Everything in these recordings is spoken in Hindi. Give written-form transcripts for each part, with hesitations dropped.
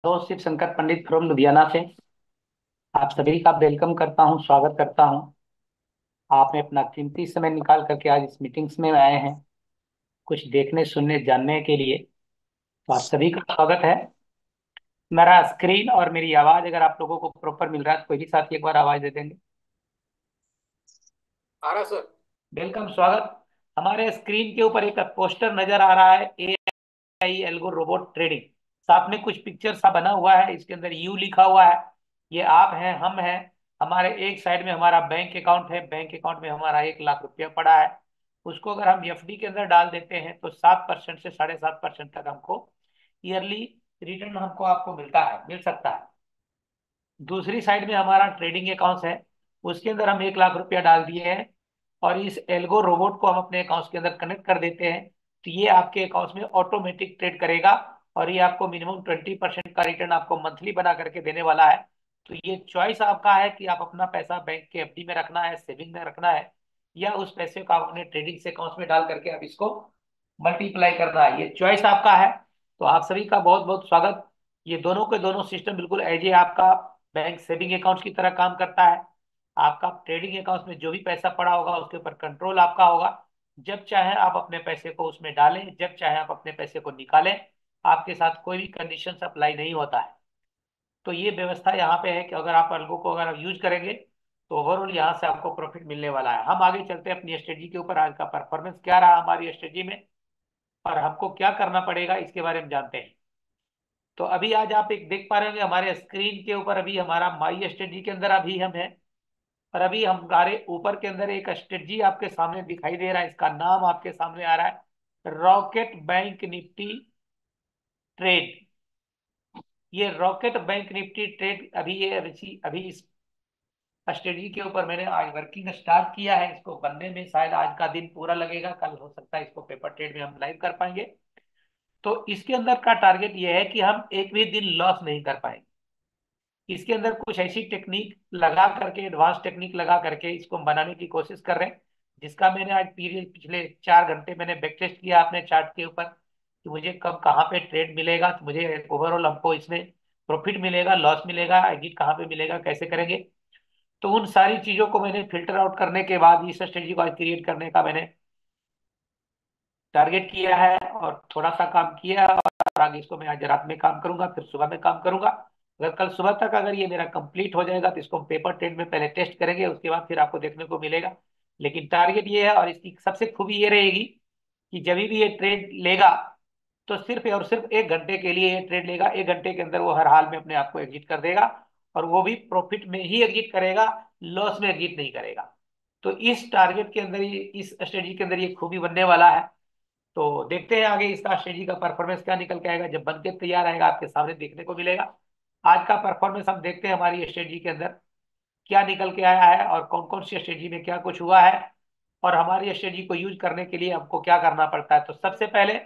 दोस्त शिव शंकर पंडित फ्रॉम लुधियाना से आप सभी का वेलकम करता हूं, स्वागत करता हूं। आपने अपना कीमती समय निकाल करके आज इस मीटिंग्स में आए हैं कुछ देखने, सुनने, जानने के लिए। तो आप सभी का स्वागत है। मेरा स्क्रीन और मेरी आवाज अगर आप लोगों को प्रॉपर मिल रहा है तो कोई भी साथी एक बार आवाज दे देंगे। आ रहा सर। वेलकम, स्वागत। हमारे स्क्रीन के ऊपर एक पोस्टर नजर आ रहा है, AI एल्गो रोबोट ट्रेडिंग। साथ में कुछ पिक्चर सा बना हुआ है, इसके अंदर यू लिखा हुआ है। ये आप हैं, हम हैं। हमारे एक साइड में हमारा बैंक अकाउंट है, बैंक अकाउंट में हमारा 1 लाख रुपया पड़ा है। उसको अगर हम FD के अंदर डाल देते हैं तो 7% से 7.5% तक हमको ईयरली रिटर्न हमको आपको मिलता है, मिल सकता है। दूसरी साइड में हमारा ट्रेडिंग अकाउंट है, उसके अंदर हम 1 लाख रुपया डाल दिए हैं और इस एल्गो रोबोट को हम अपने अकाउंट के अंदर कनेक्ट कर देते हैं तो ये आपके अकाउंट में ऑटोमेटिक ट्रेड करेगा और ये आपको मिनिमम 20% का रिटर्न आपको मंथली बना करके देने वाला है। तो ये चॉइस आपका है कि आप अपना पैसा बैंक के FD में रखना है, सेविंग में रखना है, या उस पैसे को आप अपने ट्रेडिंग से अकाउंट में डाल करके आप इसको मल्टीप्लाई करना है। ये चॉइस आपका है। तो आप सभी का बहुत बहुत स्वागत। ये दोनों के दोनों सिस्टम बिल्कुल एज ए आपका बैंक सेविंग अकाउंट की तरह काम करता है। आपका ट्रेडिंग अकाउंट में जो भी पैसा पड़ा होगा उसके ऊपर कंट्रोल आपका होगा। जब चाहे आप अपने पैसे को उसमें डालें, जब चाहे आप अपने पैसे को निकालें। आपके साथ कोई भी कंडीशन अप्लाई नहीं होता है। तो ये व्यवस्था यहाँ पे है कि अगर आप अलगो को अगर आप यूज करेंगे तो ओवरऑल यहाँ से आपको प्रॉफिट मिलने वाला है। हम आगे चलते हैं अपनी स्ट्रेटजी के ऊपर, आज का परफॉर्मेंस क्या रहा हमारी स्ट्रेटजी में और हमको क्या करना पड़ेगा इसके बारे में जानते हैं। तो अभी आज आप एक देख पा रहे होंगे हमारे स्क्रीन के ऊपर, अभी हमारा माई स्ट्रेटजी के अंदर अभी हम हैं। और अभी हमारे ऊपर के अंदर एक स्ट्रेटजी आपके सामने दिखाई दे रहा है, इसका नाम आपके सामने आ रहा है रॉकेट बैंक निफ्टी ट्रेड। ये रॉकेट बैंक निफ्टी ट्रेड अभी ये अभी अभी इस स्ट्रेटजी के ऊपर मैंने आज वर्किंग स्टार्ट किया है। इसको बनने में शायद आज का दिन पूरा लगेगा, कल हो सकता है इसको पेपर ट्रेड में हम लाइव कर पाएंगे। तो इसके अंदर का टारगेट ये है कि हम एक भी दिन लॉस नहीं कर पाएंगे। इसके अंदर कुछ ऐसी टेक्निक लगा करके, एडवांस टेक्निक लगा करके इसको हम बनाने की कोशिश कर रहे हैं, जिसका मैंने आज पीरियड पिछले 4 घंटे मैंने बैक टेस्ट किया अपने चार्ट के ऊपर कि मुझे कब कहाँ पे ट्रेड मिलेगा, तो मुझे ओवरऑल हमको इसमें प्रॉफिट मिलेगा, लॉस मिलेगा, एग्जिट कहाँ पे मिलेगा, कैसे करेंगे। तो उन सारी चीजों को मैंने फिल्टर आउट करने के बाद इस स्ट्रेटजी को आज क्रिएट करने का मैंने टारगेट किया है और थोड़ा सा काम किया। और आगे इसको मैं आज रात में काम करूंगा, फिर सुबह में काम करूंगा। अगर कल सुबह तक अगर ये मेरा कंप्लीट हो जाएगा तो इसको हम पेपर ट्रेड में पहले टेस्ट करेंगे, उसके बाद फिर आपको देखने को मिलेगा। लेकिन टारगेट ये है और इसकी सबसे खूबी ये रहेगी कि जब भी ये ट्रेड लेगा तो सिर्फ और सिर्फ 1 घंटे के लिए ये ट्रेड लेगा। 1 घंटे के अंदर वो हर हाल में अपने आप को एग्जिट कर देगा और वो भी प्रॉफिट में ही एग्जिट करेगा, लॉस में एग्जिट नहीं करेगा। तो इस टारगेट के अंदर ये, इस स्ट्रेटजी के अंदर ये खूबी बनने वाला है। तो देखते हैं आगे इसका स्ट्रेटजी का परफॉर्मेंस क्या निकल के आएगा। जब बनके तैयार आएगा आपके सामने देखने को मिलेगा। आज का परफॉर्मेंस हम देखते हैं हमारी स्ट्रेटजी के अंदर क्या निकल के आया है और कौन कौन सी स्ट्रेटजी में क्या कुछ हुआ है और हमारी स्ट्रेटजी को यूज करने के लिए हमको क्या करना पड़ता है। तो सबसे पहले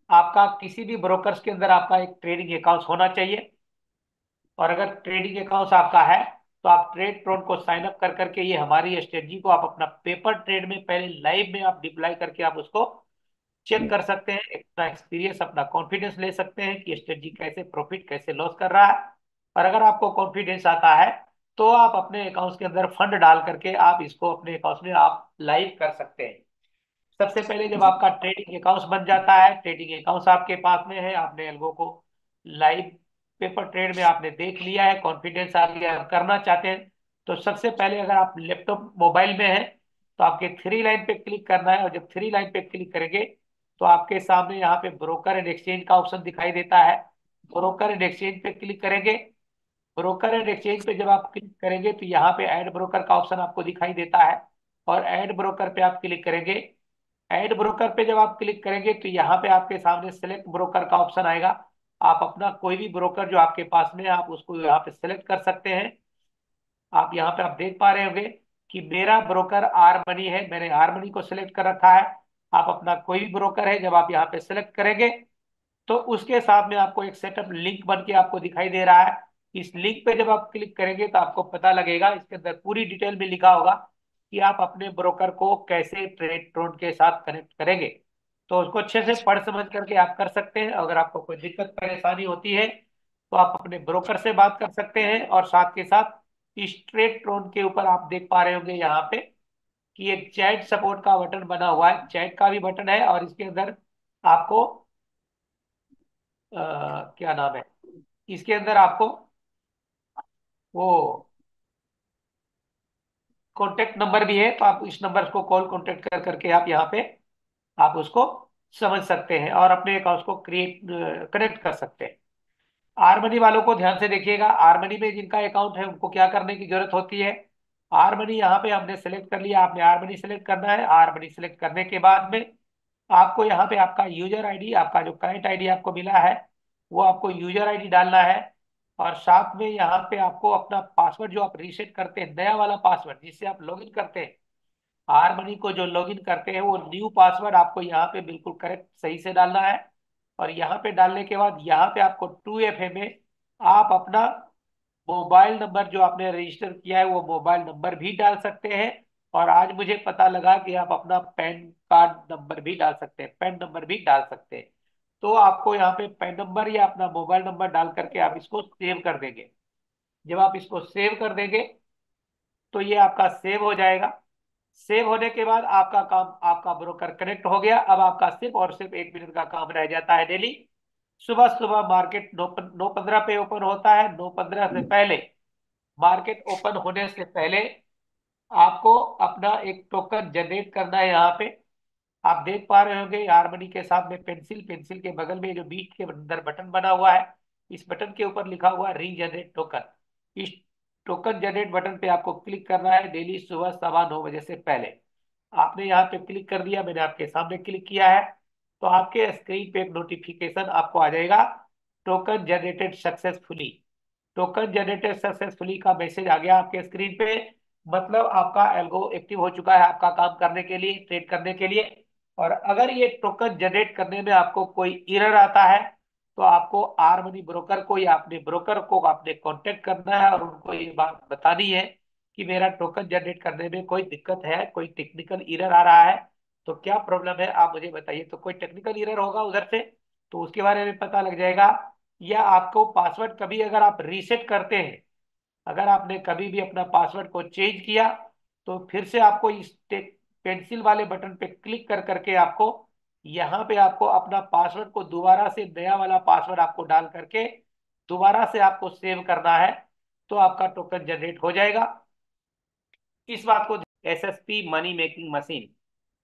आपका किसी भी ब्रोकर्स के अंदर आपका एक ट्रेडिंग अकाउंट होना चाहिए। और अगर ट्रेडिंग अकाउंट आपका है तो आप ट्रेड प्रोन को साइन अप कर करके ये हमारी स्ट्रेटजी को आप अपना पेपर ट्रेड में पहले लाइव में आप डिप्लॉय करके आप उसको चेक कर सकते हैं, अपना एक्सपीरियंस, अपना कॉन्फिडेंस ले सकते हैं कि स्ट्रेटजी कैसे प्रॉफिट कैसे लॉस कर रहा है। और अगर आपको कॉन्फिडेंस आता है तो आप अपने अकाउंट्स के अंदर फंड डाल करके आप इसको अपने अकाउंट्स में आप लाइव कर सकते हैं। सबसे पहले जब आपका ट्रेडिंग अकाउंट बन जाता है, ट्रेडिंग अकाउंट आपके पास में है, आपने एल्गो को लाइव पेपर ट्रेड में आपने देख लिया है, कॉन्फिडेंस आ गया, आप करना चाहते हैं। तो सबसे पहले अगर आप लैपटॉप मोबाइल में है तो आपके थ्री लाइन पे क्लिक करना है और जब थ्री लाइन पे क्लिक करेंगे तो आपके सामने यहाँ पे ब्रोकर एंड एक्सचेंज का ऑप्शन दिखाई देता है। ब्रोकर एंड एक्सचेंज पे क्लिक करेंगे। ब्रोकर एंड एक्सचेंज पे जब आप क्लिक करेंगे तो यहाँ पे ऐड ब्रोकर का ऑप्शन आपको दिखाई देता है और ऐड ब्रोकर पे आप क्लिक करेंगे। ऐड ब्रोकर पे जब आप क्लिक करेंगे तो यहाँ पे आपके सामने सेलेक्ट ब्रोकर का ऑप्शन आएगा। आप अपना कोई भी ब्रोकर जो आपके पास में है आप उसको यहाँ पे सेलेक्ट कर सकते हैं। आप यहाँ पे आप देख पा रहे होंगे कि मेरा ब्रोकर आर मनी है, मैंने आर मनी को सिलेक्ट कर रखा है। आप अपना कोई भी ब्रोकर है जब आप यहाँ पे सेलेक्ट करेंगे तो उसके साथ में आपको एक सेटअप लिंक बन के आपको दिखाई दे रहा है। इस लिंक पे जब आप क्लिक करेंगे तो आपको पता लगेगा, इसके अंदर पूरी डिटेल में लिखा होगा कि आप अपने ब्रोकर को कैसे ट्रेड ट्रोन के साथ कनेक्ट करेंगे। तो उसको अच्छे से पढ़ समझ करके आप कर सकते हैं। अगर आपको कोई दिक्कत परेशानी होती है तो आप अपने ब्रोकर से बात कर सकते हैं। और साथ के साथ स्ट्रेट ट्रोन के ऊपर आप देख पा रहे होंगे यहाँ पे कि एक चैट सपोर्ट का बटन बना हुआ है, चैट का भी बटन है, और इसके अंदर आपको क्या नाम है, इसके अंदर आपको वो कॉन्टेक्ट नंबर भी है। तो आप इस नंबर को कॉल कॉन्टेक्ट कर करके आप यहाँ पे आप उसको समझ सकते हैं और अपने अकाउंट को क्रिएट कनेक्ट कर सकते हैं। आर मनी वालों को ध्यान से देखिएगा, आर मनी में जिनका अकाउंट है उनको क्या करने की जरूरत होती है। आर मनी यहाँ पे हमने सेलेक्ट कर लिया, आपने आर मनी सेलेक्ट करना है। आर मनी सेलेक्ट करने के बाद में आपको यहाँ पे आपका यूजर आईडी, आपका जो करंट आईडी आपको मिला है वो आपको यूजर आईडी डालना है। और साथ में यहाँ पे आपको अपना पासवर्ड जो आप रीसेट करते हैं, नया वाला पासवर्ड जिससे आप लॉगिन करते हैं, आर मनी को जो लॉगिन करते हैं, वो न्यू पासवर्ड आपको यहाँ पे बिल्कुल करेक्ट सही से डालना है। और यहाँ पे डालने के बाद यहाँ पे आपको 2FA में आप अपना मोबाइल नंबर जो आपने रजिस्टर किया है वो मोबाइल नंबर भी डाल सकते हैं। और आज मुझे पता लगा कि आप अपना पैन कार्ड नंबर भी डाल सकते हैं, पैन नंबर भी डाल सकते हैं। तो आपको यहाँ पे पैन नंबर या अपना मोबाइल नंबर डाल करके आप इसको सेव कर देंगे। जब आप इसको सेव कर देंगे तो ये आपका सेव हो जाएगा। सेव होने के बाद आपका काम, आपका ब्रोकर कनेक्ट हो गया। अब आपका सिर्फ और सिर्फ 1 मिनट का काम रह जाता है डेली। सुबह सुबह मार्केट 9:15 पे ओपन होता है। 9:15 से पहले, मार्केट ओपन होने से पहले आपको अपना एक टोकन जनरेट करना है। यहाँ पे आप देख पा रहे होंगे आर मनी के साथ में पेंसिल, पेंसिल के बगल में जो बीच के अंदर बटन बना हुआ है, इस बटन के ऊपर लिखा हुआ है रीजनरेट टोकन। इस टोकन जनरेट बटन पे आपको क्लिक करना है डेली सुबह 9:15 बजे से पहले। आपने यहाँ पे क्लिक कर दिया, मैंने आपके सामने क्लिक किया है, तो आपके स्क्रीन पे एक नोटिफिकेशन आपको आ जाएगा, token generated successfully. Token generated successfully का मैसेज आ गया आपके स्क्रीन पे। मतलब आपका एल्गो एक्टिव हो चुका है आपका काम करने के लिए, ट्रेड करने के लिए। और अगर ये टोकन जनरेट करने में आपको कोई एरर आता है तो आपको आर मनी ब्रोकर को या अपने ब्रोकर को आपने कांटेक्ट करना है और उनको ये बात बतानी है कि मेरा टोकन जनरेट करने में कोई दिक्कत है, कोई टेक्निकल एरर आ रहा है। तो क्या प्रॉब्लम है आप मुझे बताइए। तो कोई टेक्निकल एरर होगा उधर से तो उसके बारे में पता लग जाएगा। या आपको पासवर्ड कभी अगर आप रीसेट करते हैं, अगर आपने कभी भी अपना पासवर्ड को चेंज किया, तो फिर से आपको इस पेंसिल वाले बटन पे क्लिक कर करके आपको यहाँ पे आपको अपना पासवर्ड को दोबारा से, नया वाला पासवर्ड आपको डाल करके दोबारा से आपको सेव करना है। तो आपका टोकन जनरेट हो जाएगा। इस बात को, SSP money making machine,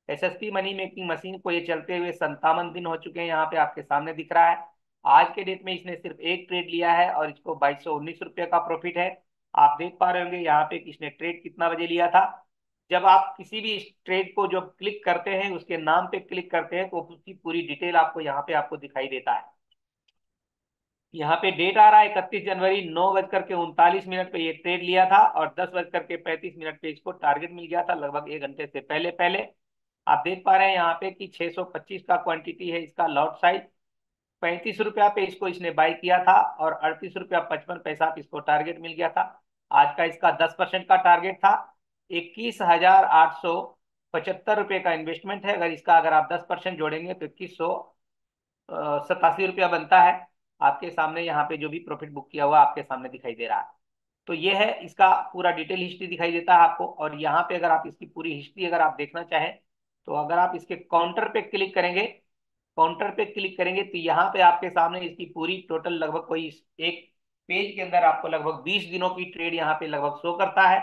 SSP money making machine को ये चलते हुए 57 दिन हो चुके हैं, यहाँ पे आपके सामने दिख रहा है। आज के डेट में इसने सिर्फ एक ट्रेड लिया है और इसको 2219 रुपये का प्रॉफिट है। आप देख पा रहे होंगे यहाँ पे कि इसने ट्रेड कितना बजे लिया था। जब आप किसी भी ट्रेड को जब क्लिक करते हैं, उसके नाम पे क्लिक करते हैं, तो उसकी पूरी डिटेल आपको यहाँ पे आपको दिखाई देता है। यहाँ पे डेट आ रहा है 31 जनवरी, 9:39 पे ये ट्रेड लिया था और 10:35 पे इसको टारगेट मिल गया था, लगभग 1 घंटे से पहले पहले। आप देख पा रहे हैं यहाँ पे कि 625 का क्वांटिटी है इसका लॉट साइज। 35 रुपया पे इसको इसने बाई किया था और 38 रुपया 55 पैसा पे इसको टारगेट मिल गया था। आज का इसका 10% का टारगेट था। 21,875 रुपये का इन्वेस्टमेंट है। अगर इसका अगर आप 10% जोड़ेंगे तो 2187 रुपया बनता है। आपके सामने यहाँ पे जो भी प्रॉफिट बुक किया हुआ आपके सामने दिखाई दे रहा है। तो ये है इसका पूरा डिटेल हिस्ट्री दिखाई देता है आपको। और यहाँ पे अगर आप इसकी पूरी हिस्ट्री अगर आप देखना चाहें, तो अगर आप इसके काउंटर पे क्लिक करेंगे, काउंटर पे क्लिक करेंगे तो यहाँ पे आपके सामने इसकी पूरी टोटल लगभग कोई एक पेज के अंदर आपको लगभग 20 दिनों की ट्रेड यहाँ पे लगभग शो करता है।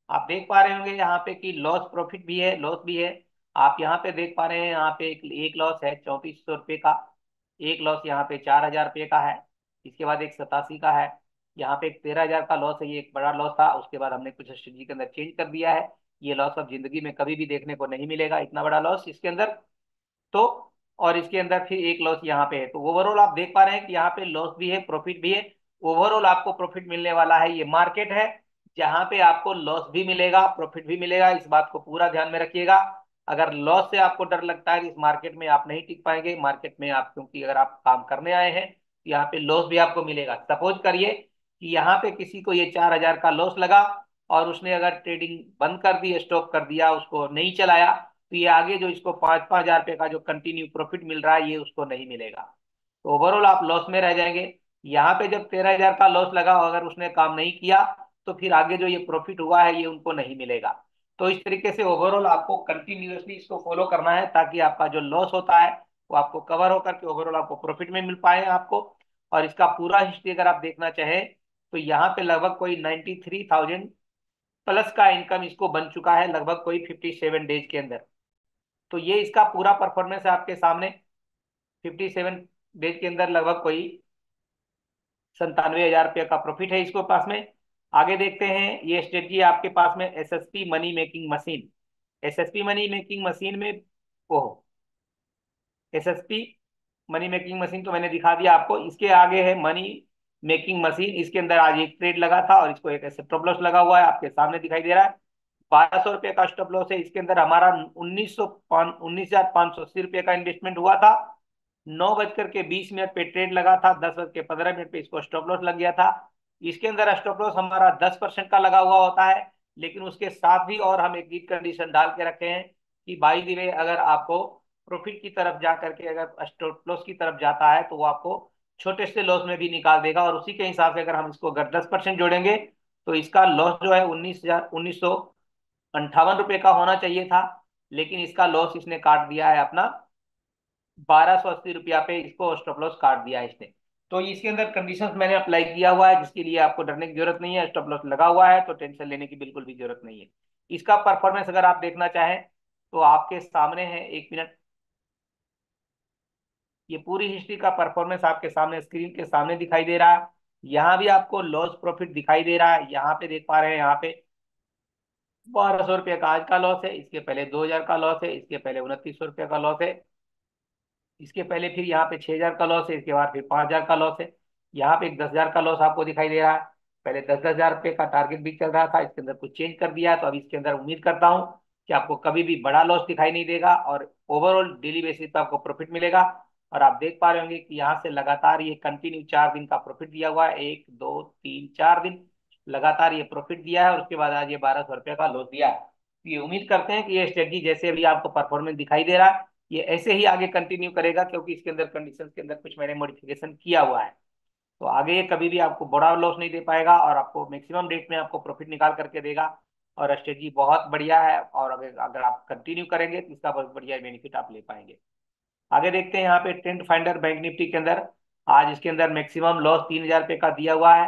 आप देख पा रहे होंगे यहाँ पे कि लॉस प्रॉफिट भी है, लॉस भी है। आप यहाँ पे देख पा रहे हैं यहाँ पे एक लॉस है 3400 रुपये का, एक लॉस यहाँ पे 4000 रुपये का है, इसके बाद एक 87 का है, यहाँ पे एक 13,000 का लॉस है। ये एक बड़ा लॉस था, उसके बाद हमने कुछ स्ट्रेटजी के अंदर चेंज कर दिया है। ये लॉस अब जिंदगी में कभी भी देखने को नहीं मिलेगा, इतना बड़ा लॉस इसके अंदर। तो और इसके अंदर फिर एक लॉस यहाँ पे है। तो ओवरऑल आप देख पा रहे हैं कि यहाँ पे लॉस भी है, प्रॉफिट भी है। ओवरऑल आपको प्रॉफिट मिलने वाला है। ये मार्केट है जहां पे आपको लॉस भी मिलेगा, प्रॉफिट भी मिलेगा। इस बात को पूरा ध्यान में रखिएगा। अगर लॉस से आपको डर लगता है कि इस मार्केट में आप नहीं टिक पाएंगे, मार्केट में आप, क्योंकि अगर आप काम करने आए हैं तो यहाँ पे लॉस भी आपको मिलेगा। सपोज करिए कि यहाँ पे किसी को ये 4,000 का लॉस लगा और उसने अगर ट्रेडिंग बंद कर दी, स्टॉप कर दिया, उसको नहीं चलाया, तो ये आगे जो इसको 5,000 रुपये का जो कंटिन्यू प्रॉफिट मिल रहा है ये उसको नहीं मिलेगा। तो ओवरऑल आप लॉस में रह जाएंगे। यहाँ पे जब 13,000 का लॉस लगा, अगर उसने काम नहीं किया तो फिर आगे जो ये प्रॉफिट हुआ है ये उनको नहीं मिलेगा। तो इस तरीके से ओवरऑल आपको कंटिन्यूअसली इसको फॉलो करना है, ताकि आपका जो लॉस होता है वो आपको कवर होकर के ओवरऑल आपको प्रॉफिट में मिल पाए आपको। और इसका पूरा हिस्ट्री अगर आप देखना चाहें तो यहाँ पे लगभग कोई 93,000 प्लस का इनकम इसको बन चुका है, लगभग कोई 57 डेज के अंदर। तो ये इसका पूरा परफॉर्मेंस है आपके सामने। 57 डेज के अंदर लगभग कोई 97,000 रुपये का प्रॉफिट है इसको पास में। आगे देखते हैं, ये स्ट्रेटजी आपके पास में SSP money making machine. SSP money making machine में ओह एसएसपी मनी मेकिंग मशीन तो मैंने दिखा दिया आपको। इसके आगे है मनी मेकिंग मशीन। इसके अंदर आज एक ट्रेड लगा था और इसको एक ऐसे स्टॉप लॉस लगा हुआ है, आपके सामने दिखाई दे रहा है। 1,200 रुपये का स्टॉप लॉस है। इसके अंदर हमारा 19,580 रुपये का इन्वेस्टमेंट हुआ था। 9:20 पे ट्रेड लगा था, 10:15 पे इसको स्टॉप लॉस लग गया था। इसके अंदर स्टॉप लॉस हमारा 10% का लगा हुआ होता है, लेकिन उसके साथ भी और हम एक लीड कंडीशन डाल के रखे हैं कि बाई द वे अगर आपको प्रॉफिट की तरफ जा करके अगर स्टॉप लॉस की तरफ जाता है तो वो आपको छोटे से लॉस में भी निकाल देगा। और उसी के हिसाब से अगर हम इसको अगर 10% जोड़ेंगे तो इसका लॉस जो है 19,958 रुपये का होना चाहिए था, लेकिन इसका लॉस इसने काट दिया है अपना 1,280 रुपया पे, इसको स्टॉप लॉस काट दिया है इसने। तो इसके अंदर कंडीशंस मैंने अप्लाई किया हुआ है, जिसके लिए आपको डरने की जरूरत नहीं है। स्टॉप लॉस लगा हुआ है तो टेंशन लेने की बिल्कुल भी जरूरत नहीं है। इसका परफॉर्मेंस अगर आप देखना चाहें तो आपके सामने है, 1 मिनट। ये पूरी हिस्ट्री का परफॉर्मेंस आपके सामने स्क्रीन के सामने दिखाई दे रहा है। यहाँ भी आपको लॉस प्रॉफिट दिखाई दे रहा है, यहाँ पे देख पा रहे हैं, यहाँ पे 1,200 रुपये का आज का लॉस है, इसके पहले 2,000 का लॉस है, इसके पहले 2,900 रुपये का लॉस है, इसके पहले फिर यहाँ पे 6,000 का लॉस है, इसके बाद फिर 5,000 का लॉस है। यहाँ पे एक 10,000 का लॉस आपको दिखाई दे रहा है। पहले 10,000 रुपये का टारगेट भी चल रहा था, इसके अंदर कुछ चेंज कर दिया, तो अब इसके अंदर उम्मीद करता हूँ कि आपको कभी भी बड़ा लॉस दिखाई नहीं देगा और ओवरऑल डेली बेसिस पे आपको प्रॉफिट मिलेगा। और आप देख पा रहे होंगे कि यहाँ से लगातार ये कंटिन्यू 4 दिन का प्रॉफिट दिया हुआ है, 1 2 3 4 दिन लगातार ये प्रॉफिट दिया है, और उसके बाद आज ये 1,200 रुपये का लॉस दिया है। तो ये उम्मीद करते हैं कि ये स्ट्रेटजी जैसे अभी आपको परफॉर्मेंस दिखाई दे रहा है ये ऐसे ही आगे कंटिन्यू करेगा, क्योंकि इसके अंदर कंडीशंस के अंदर कुछ मैंने मॉडिफिकेशन किया हुआ है। तो आगे ये कभी भी आपको बड़ा लॉस नहीं दे पाएगा और आपको मैक्सिमम रेट में आपको प्रॉफिट निकाल करके देगा। और स्ट्रेटजी बहुत बढ़िया है, और अगर अगर आप कंटिन्यू करेंगे तो इसका बहुत बढ़िया बेनिफिट आप ले पाएंगे। आगे देखते हैं यहाँ पे ट्रेंड फाइंडर बैंक निफ्टी के अंदर। आज इसके अंदर मैक्सिमम लॉस 3,000 रुपये का दिया हुआ है,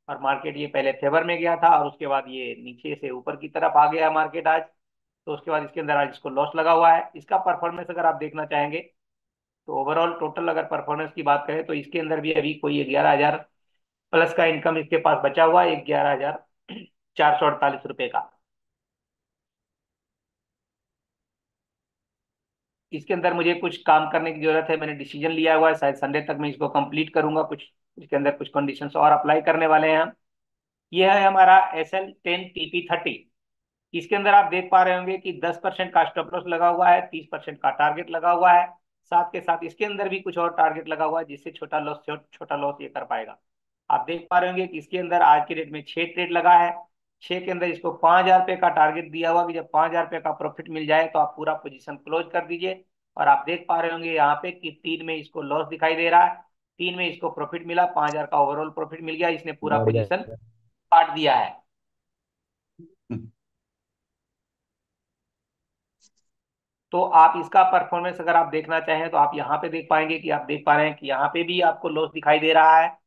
और मार्केट ये पहले फेवर में गया था और उसके बाद ये नीचे से ऊपर की तरफ आ गया मार्केट आज। तो उसके बाद इसके अंदर आज इसको लॉस लगा हुआ है। इसका परफॉर्मेंस अगर आप देखना चाहेंगे तो ओवरऑल टोटल अगर परफॉर्मेंस की बात करें तो इसके अंदर भी अभी कोई 11,000 प्लस का इनकम इसके पास बचा हुआ है, 11,448 रुपये का। इसके अंदर मुझे कुछ काम करने की जरूरत है, मैंने डिसीजन लिया हुआ है, शायद संडे तक मैं इसको कंप्लीट करूंगा। कुछ इसके अंदर कुछ कंडीशंस और अप्लाई करने वाले हैं हम। यह है हमारा SL10 TP30। इसके अंदर आप देख पा रहे होंगे कि 10% का स्टॉप लॉस लगा हुआ है, 30% का टारगेट लगा हुआ है, साथ के साथ इसके अंदर भी कुछ और टारगेट लगा हुआ है जिससे छोटा लॉस ये कर पाएगा। आप देख पा रहे होंगे कि इसके अंदर आज के डेट में 6 ट्रेड लगा है। 6 के अंदर इसको 5,000 रुपये का टारगेट दिया हुआ कि जब 5,000 रुपये का प्रॉफिट मिल जाए तो आप पूरा पोजीशन क्लोज कर दीजिए। और आप देख पा रहे होंगे यहाँ पे कि 3 में इसको लॉस दिखाई दे रहा है, 3 में इसको प्रॉफिट मिला, 5,000 का ओवरऑल प्रॉफिट मिल गया, इसने पूरा बढ़िया। पोजीशन काट दिया है। तो आप इसका परफॉर्मेंस अगर आप देखना चाहें तो आप यहाँ पे देख पाएंगे कि आप देख पा रहे हैं कि यहाँ पे भी आपको लॉस दिखाई दे रहा है।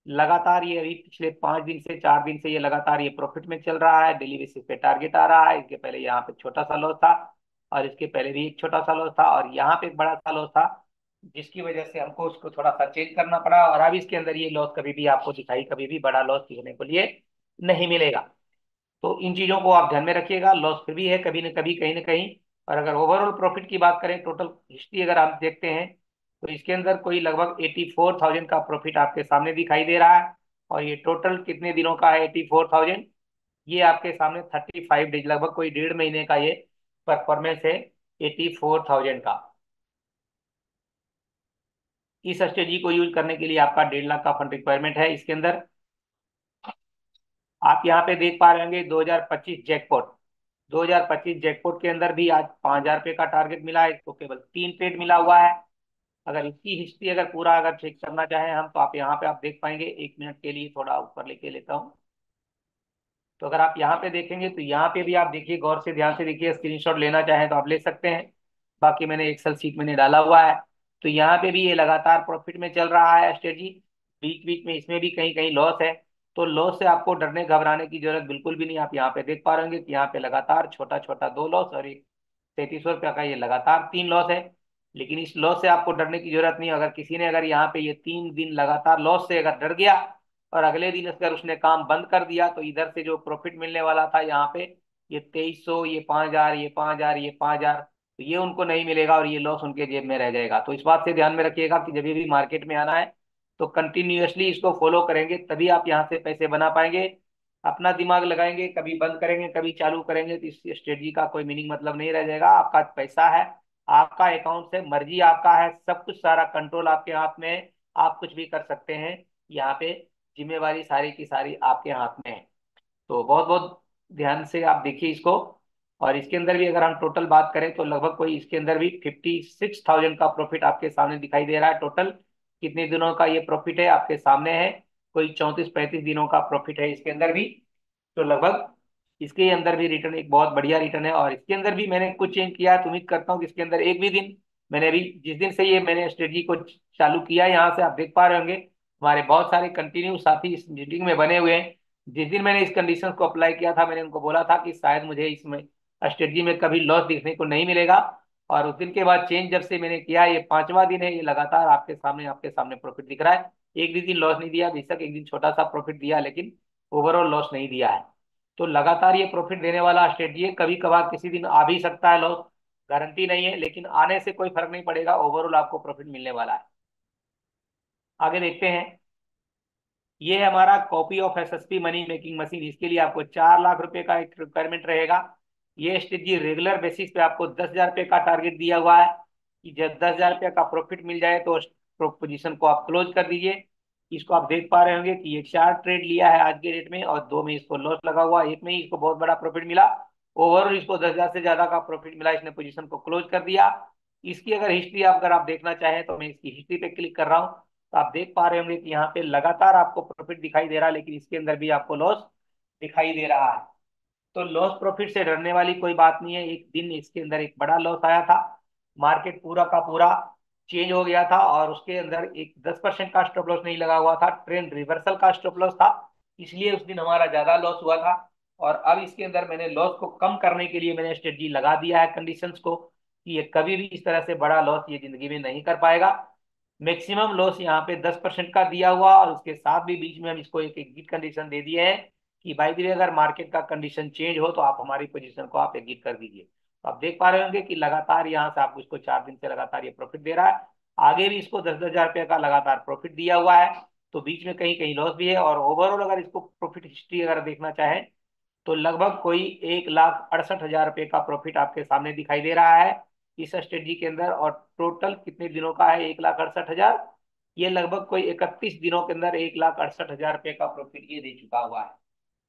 लगातार ये अभी पिछले 5 दिन से 4 दिन से ये लगातार ये प्रॉफिट में चल रहा है, डेली बेसिस पे टारगेट आ रहा है। इसके पहले यहाँ पे छोटा सा लॉस था, और इसके पहले भी एक छोटा सा लॉस था, और यहाँ पे एक बड़ा सा लॉस था, जिसकी वजह से हमको उसको थोड़ा सा चेंज करना पड़ा। और अब इसके अंदर ये लॉस कभी भी आपको दिखाई, कभी भी बड़ा लॉस दिखने को लिए नहीं मिलेगा। तो इन चीजों को आप ध्यान में रखिएगा, लॉस फिर भी है कभी न कभी, कहीं ना कहीं। और अगर ओवरऑल प्रॉफिट की बात करें, टोटल हिस्ट्री अगर आप देखते हैं तो इसके अंदर कोई लगभग 84,000 का प्रॉफिट आपके सामने दिखाई दे रहा है। और ये टोटल कितने दिनों का है 84,000? ये आपके सामने 35 डेज, लगभग कोई 1.5 महीने का ये परफॉर्मेंस है 84,000 का। इस स्ट्रेटजी को यूज करने के लिए आपका 1.5 लाख का फंड रिक्वायरमेंट है इसके अंदर। आप यहाँ पे देख पा रहे होंगे 2025 जैकपॉट। 2025 जैकपॉट के अंदर भी आज 5,000 रुपये का टारगेट मिला है, इसको केवल 3 ट्रेड मिला हुआ है। अगर इसकी हिस्ट्री अगर पूरा अगर चेक करना चाहें हम, तो आप यहाँ पे आप देख पाएंगे। 1 मिनट के लिए थोड़ा ऊपर लेके लेता हूँ। तो अगर आप यहाँ पे देखेंगे तो यहाँ पे भी आप देखिए, गौर से ध्यान से देखिए, स्क्रीनशॉट लेना चाहें तो आप ले सकते हैं। बाकी मैंने एक्सेल सीट मैंने डाला हुआ है। तो यहाँ पे भी ये लगातार प्रॉफिट में चल रहा है स्ट्रेटजी। बीच बीच में इसमें भी कहीं कहीं लॉस है। तो लॉस से आपको डरने घबराने की जरूरत बिल्कुल भी नहीं। आप यहाँ पे देख पा रहे होंगे कि यहाँ पे लगातार छोटा छोटा 2 लॉस और एक 3300 रुपया का ये लगातार 3 लॉस है। लेकिन इस लॉस से आपको डरने की जरूरत नहीं। अगर किसी ने अगर यहाँ पे ये 3 दिन लगातार लॉस से अगर डर गया और अगले दिन अगर उसने काम बंद कर दिया, तो इधर से जो प्रॉफिट मिलने वाला था यहाँ पे, ये 2300, ये 5000, ये 5000, ये 5000, तो ये उनको नहीं मिलेगा और ये लॉस उनके जेब में रह जाएगा। तो इस बात से ध्यान में रखिएगा कि जब भी मार्केट में आना है तो कंटिन्यूअसली इसको फॉलो करेंगे, तभी आप यहाँ से पैसे बना पाएंगे। अपना दिमाग लगाएंगे, कभी बंद करेंगे कभी चालू करेंगे, तो इस स्ट्रेटजी का कोई मीनिंग मतलब नहीं रह जाएगा। आपका पैसा है, आपका अकाउंट है, मर्जी आपका है, सब कुछ सारा कंट्रोल आपके हाथ में है। आप कुछ भी कर सकते हैं यहाँ पे। जिम्मेवारी सारी की सारी आपके हाथ में है। तो बहुत बहुत ध्यान से आप देखिए इसको। और इसके अंदर भी अगर हम टोटल बात करें तो लगभग कोई इसके अंदर भी 56,000 का प्रॉफिट आपके सामने दिखाई दे रहा है टोटल। कितने दिनों का ये प्रॉफिट है आपके सामने है। कोई 34-35 दिनों का प्रॉफिट है इसके अंदर भी। तो लगभग इसके अंदर भी रिटर्न एक बहुत बढ़िया रिटर्न है। और इसके अंदर भी मैंने कुछ चेंज किया है, तो उम्मीद करता हूँ कि इसके अंदर एक भी दिन, मैंने अभी जिस दिन से ये मैंने स्ट्रेटजी को चालू किया है, यहाँ से आप देख पा रहे होंगे हमारे बहुत सारे कंटिन्यू साथी इस मीटिंग में बने हुए हैं। जिस दिन मैंने इस कंडीशन को अप्लाई किया था, मैंने उनको बोला था कि शायद मुझे इसमें स्ट्रेटजी में कभी लॉस देखने को नहीं मिलेगा। और उस दिन के बाद चेंज जब से मैंने किया, ये 5वां दिन है, ये लगातार आपके सामने प्रॉफिट दिख रहा है। एक भी दिन लॉस नहीं दिया, बेशक एक दिन छोटा सा प्रॉफिट दिया, लेकिन ओवरऑल लॉस नहीं दिया है। तो लगातार ये प्रॉफिट देने वाला स्ट्रेटजी है। कभी कभार किसी दिन आ भी सकता है लॉस, गारंटी नहीं है, लेकिन आने से कोई फर्क नहीं पड़ेगा, ओवरऑल आपको प्रॉफिट मिलने वाला है। आगे देखते हैं। ये है हमारा copy of SSP money making machine. इसके लिए आपको 4 लाख रुपए का एक रिक्वायरमेंट रहेगा। ये स्ट्रेटजी रेगुलर बेसिस पे आपको 10,000 रुपये का टारगेट दिया हुआ है कि जब 10,000 रुपये का प्रॉफिट मिल जाए तो पोजीशन को आप क्लोज कर दीजिए। इसको आप देख पा रहे होंगे कि ये 4 ट्रेड लिया है आज के डेट में, और 2 में इसको लॉस लगा हुआ, एक में ही इसको बहुत बड़ा प्रॉफिट मिला। ओवरऑल इसको 10,000 से ज्यादा का प्रॉफिट मिला, इसने पोजीशन को क्लोज कर दिया। इसकी अगर हिस्ट्री आप अगर आप देखना चाहें तो मैं इसकी हिस्ट्री पे क्लिक कर रहा हूँ। तो आप देख पा रहे होंगे कि यहाँ पे लगातार आपको प्रॉफिट दिखाई दे रहा है, लेकिन इसके अंदर भी आपको लॉस दिखाई दे रहा है। तो लॉस प्रॉफिट से डरने वाली कोई बात नहीं है। एक दिन इसके अंदर एक बड़ा लॉस आया था, मार्केट पूरा का पूरा चेंज हो गया था, और उसके अंदर एक 10% का स्टॉप लॉस नहीं लगा हुआ था, ट्रेंड रिवर्सल का स्टॉप लॉस था। इसलिए उस दिन हमारा ज्यादा लॉस हुआ था। और अब इसके अंदर मैंने लॉस को कम करने के लिए मैंने स्ट्रेटजी लगा दिया है कंडीशंस को, कि ये कभी भी इस तरह से बड़ा लॉस ये जिंदगी में नहीं कर पाएगा। मैक्सिमम लॉस यहाँ पे 10% का दिया हुआ, और उसके साथ भी बीच में हम इसको एक एग्जिट कंडीशन दे दिए हैं कि भाई दी अगर मार्केट का कंडीशन चेंज हो तो आप हमारी पोजीशन को आप एग्जिट कर दीजिए। तो आप देख पा रहे होंगे कि लगातार यहाँ से आपको इसको 4 दिन से लगातार ये प्रॉफिट दे रहा है। आगे भी इसको 10,000 रुपये का लगातार प्रॉफिट दिया हुआ है। तो बीच में कहीं कहीं लॉस भी है। और ओवरऑल अगर इसको प्रॉफिट हिस्ट्री अगर देखना चाहें तो लगभग कोई 1,68,000 रुपये का प्रॉफिट आपके सामने दिखाई दे रहा है इस स्ट्रेटजी के अंदर। और टोटल कितने दिनों का है 1,68,000, ये लगभग कोई 31 दिनों के अंदर 1,68,000 रुपये का प्रॉफिट ये दे चुका हुआ है।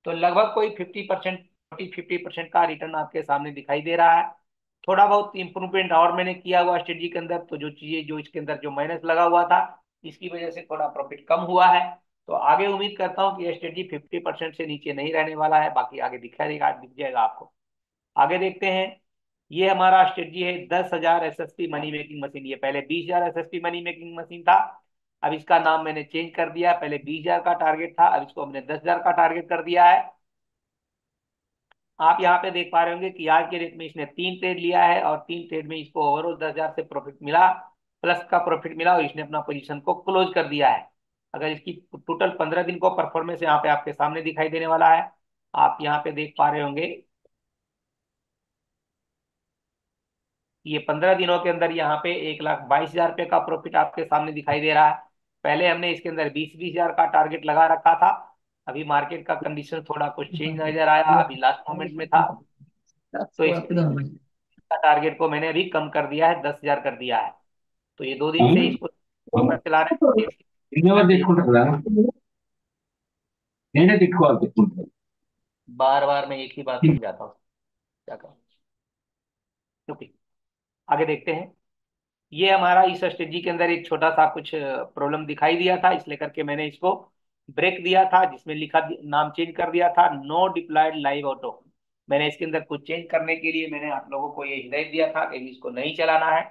तो लगभग कोई 50%, 40-50% का रिटर्न आपके सामने दिखाई दे रहा है। थोड़ा बहुत इंप्रूवमेंट और मैंने किया हुआ स्ट्रेटजी के अंदर, तो जो चीजें जो इसके अंदर जो माइनस लगा हुआ था, इसकी वजह से थोड़ा प्रॉफिट कम हुआ है। तो आगे उम्मीद करता हूँ कि ये स्ट्रेटजी 50% से नीचे नहीं रहने वाला है। बाकी आगे दिख जाएगा आपको। आगे देखते हैं। ये हमारा स्ट्रेटजी है 10,000 एसएसपी मनी मेकिंग मशीन। ये पहले 20,000 एसएसपी मनी मेकिंग मशीन था। अब इसका नाम मैंने चेंज कर दिया। पहले 20,000 का टारगेट था, अब इसको हमने 10,000 का टारगेट कर दिया है। आप यहाँ पे देख पा रहे होंगे कि आज के रेट में इसने 3 ट्रेड लिया है, और 3 ट्रेड में इसको ओवरऑल 10,000 से प्रॉफिट मिला, प्लस का प्रॉफिट मिला, और इसने अपना पोजीशन को क्लोज कर दिया है। अगर इसकी टोटल 15 दिन को परफॉर्मेंस यहाँ पे आपके सामने दिखाई देने वाला है। आप यहाँ पे देख पा रहे होंगे ये 15 दिनों के अंदर यहाँ पे 1,22,000 रुपये का प्रॉफिट आपके सामने दिखाई दे रहा है। पहले हमने इसके अंदर 20-20 हजार का टारगेट लगा रखा था। अभी मार्केट का कंडीशन थोड़ा कुछ चेंज नजर आया, अभी लास्ट मोमेंट में था। तो इस का टारगेट को मैंने अभी कम कर दिया है, 10,000 कर दिया है। तो ये 2 दिन से इसको ऊपर चला रहे हैं। ಇನ್ನೂ ತಿಳ್ಕೊಂಡಿರಲ್ಲ నేనే తిట్టుకోవాలి తిట్టుకుంటాను बार बार मैं एक ही बात समझाता हूँ, क्या करूँ। ओके, आगे देखते हैं। ये हमारा इस स्ट्रेटजी के अंदर एक छोटा सा कुछ प्रॉब्लम दिखाई दिया था, इसलिए करके मैंने इसको ब्रेक दिया था, जिसमें नाम चेंज कर दिया था नो डिप्लॉयड लाइव ऑटो। मैंने इसके अंदर कुछ चेंज करने के लिए मैंने आप लोगों को ये हिदायत दिया था कि इसको नहीं चलाना है।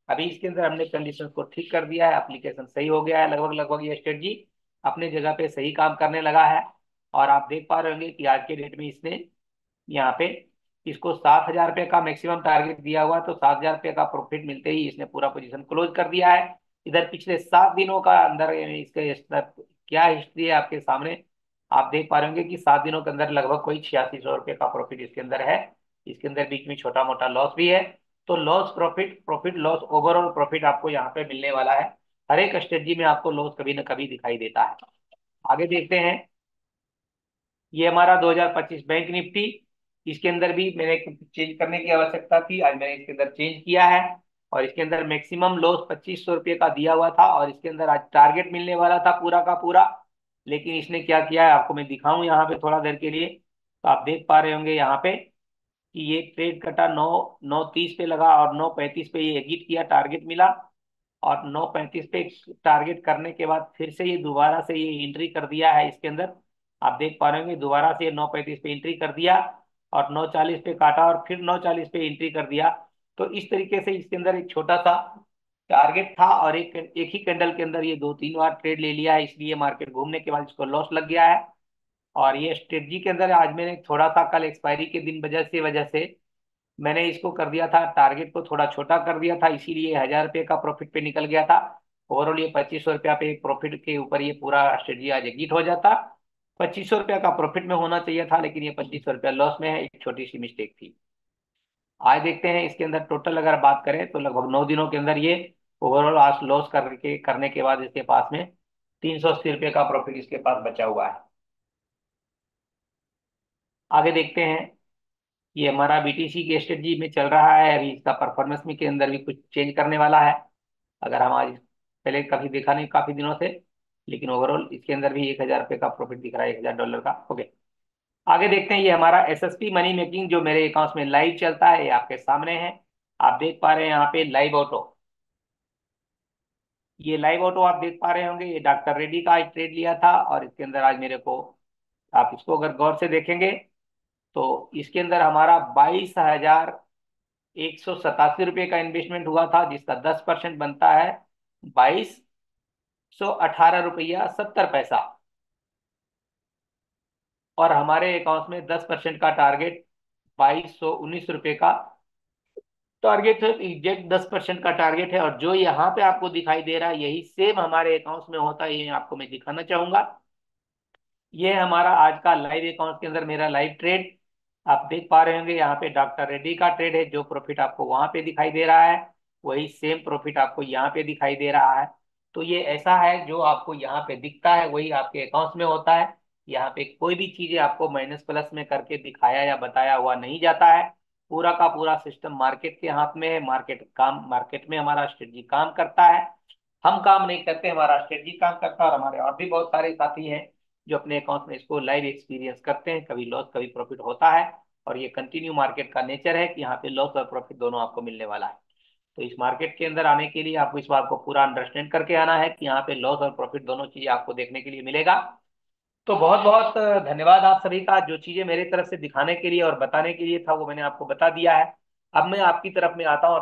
अभी इसके अंदर हमने कंडीशन को ठीक कर दिया है, एप्लीकेशन सही हो गया है, लगभग लगभग ये स्ट्रेटजी अपने जगह पे सही काम करने लगा है। और आप देख पा रहे होंगे कि आज के डेट में इसने यहाँ पे इसको 7,000 रुपये का मैक्सिमम टारगेट दिया हुआ है, तो 7,000 रुपये का प्रॉफिट मिलते ही इसने पूरा पोजीशन क्लोज कर दिया है। इधर पिछले 7 दिनों का अंदर क्या हिस्ट्री है आपके सामने, आप देख पा रहे होंगे कि 7 दिनों के अंदर लगभग कोई 8600 रुपये का प्रॉफिट इसके अंदर है। इसके अंदर बीच में छोटा मोटा लॉस भी है। तो loss profit profit loss overall profit आपको यहाँ पे मिलने वाला है। हर एक स्ट्रेटजी में आपको लॉस कभी ना कभी दिखाई देता है। आगे देखते हैं। ये हमारा 2025 बैंक निफ्टी, इसके अंदर भी मैंने चेंज करने की आवश्यकता थी, आज मैंने इसके अंदर चेंज किया है। और इसके अंदर मैक्सिमम लॉस 2500 रुपये का दिया हुआ था, और इसके अंदर आज टारगेट मिलने वाला था पूरा का पूरा। लेकिन इसने क्या किया है आपको मैं दिखाऊं यहाँ पे थोड़ा देर के लिए, तो आप देख पा रहे होंगे यहाँ पे कि ये ट्रेड कटा 9:30 पे लगा और 9:35 पे ये एग्जिट किया, टारगेट मिला। और 9:35 पे टारगेट करने के बाद फिर से ये दोबारा से ये एंट्री कर दिया है इसके अंदर। आप देख पा रहे होंगे दोबारा से 9:35 पे एंट्री कर दिया, और 9:40 पे काटा, और फिर 9:40 पे एंट्री कर दिया। तो इस तरीके से इसके अंदर एक छोटा सा टारगेट था, और एक ही कैंडल के अंदर ये 2-3 बार ट्रेड ले लिया है, इसलिए मार्केट घूमने के बाद इसको लॉस लग गया है। और ये स्ट्रेटजी के अंदर आज मैंने थोड़ा सा कल एक्सपायरी के दिन वजह से मैंने इसको कर दिया था, टारगेट को थोड़ा छोटा कर दिया था, इसीलिए 1,000 रुपये का प्रॉफिट पे निकल गया था। ओवरऑल ये 2500 रुपया पे प्रॉफिट के ऊपर ये पूरा स्ट्रेटजी आज एग्जिट हो जाता। 2500 रुपया का प्रॉफिट में होना चाहिए था, लेकिन ये 2500 रुपया लॉस में है, एक छोटी सी मिस्टेक थी। आज देखते हैं इसके अंदर टोटल अगर बात करें तो लगभग 9 दिनों के अंदर ये ओवरऑल आज लॉस करने के बाद इसके पास में 380 रुपये का प्रॉफिट इसके पास बचा हुआ है। आगे देखते हैं। ये हमारा बीटीसी की स्ट्रेटजी में चल रहा है, अभी इसका परफॉर्मेंस में के अंदर भी कुछ चेंज करने वाला है। अगर हम आज पहले कभी देखा नहीं काफी दिनों से, लेकिन ओवरऑल इसके अंदर भी 1,000 रुपये का प्रॉफिट दिख रहा है, $1,000 का। ओके, आगे देखते हैं। ये हमारा एसएसपी मनी मेकिंग जो मेरे अकाउंट्स में लाइव चलता है, ये आपके सामने है। आप देख पा रहे हैं यहाँ पे लाइव ऑटो। ये लाइव ऑटो आप देख पा रहे होंगे, ये डॉक्टर रेड्डी का आज ट्रेड लिया था, और इसके अंदर आज मेरे को, आप इसको अगर गौर से देखेंगे तो इसके अंदर हमारा 22,187 रुपये का इन्वेस्टमेंट हुआ था, जिसका 10% बनता है 2218 रुपया 70 पैसा। और हमारे अकाउंट में 10% का टारगेट 2219 रुपये का टारगेट है, एग्जैक्ट 10% का टारगेट है। और जो यहाँ पे आपको दिखाई दे रहा है यही सेम हमारे अकाउंट्स में होता है, ये आपको मैं दिखाना चाहूंगा। ये हमारा आज का लाइव अकाउंट के अंदर मेरा लाइव ट्रेड आप देख पा रहे होंगे, यहाँ पे डॉक्टर रेड्डी का ट्रेड है। जो प्रॉफिट आपको वहां पे दिखाई दे रहा है वही सेम प्रॉफिट आपको यहाँ पे दिखाई दे रहा है। तो ये ऐसा है, जो आपको यहाँ पे दिखता है वही आपके अकाउंट्स में होता है। यहाँ पे कोई भी चीजें आपको माइनस प्लस में करके दिखाया या बताया हुआ नहीं जाता है। पूरा का पूरा सिस्टम मार्केट के हाथ में है, मार्केट में हमारा स्ट्रेटजी काम करता है। हम काम नहीं करते, हमारा स्ट्रेटजी काम करता है। और हमारे और भी बहुत सारे साथी हैं जो अपने अकाउंट में इसको लाइव एक्सपीरियंस करते हैं, कभी लॉस कभी प्रॉफिट होता है। और ये कंटिन्यू मार्केट का नेचर है कि यहाँ पे लॉस और प्रॉफिट दोनों आपको मिलने वाला है। तो इस मार्केट के अंदर आने के लिए आपको इस बात को पूरा अंडरस्टैंड करके आना है कि यहाँ पे लॉस और प्रॉफिट दोनों चीजें आपको देखने के लिए मिलेगा। तो बहुत बहुत धन्यवाद आप सभी का। जो चीजें मेरे तरफ से दिखाने के लिए और बताने के लिए था वो मैंने आपको बता दिया है। अब मैं आपकी तरफ में आता हूँ।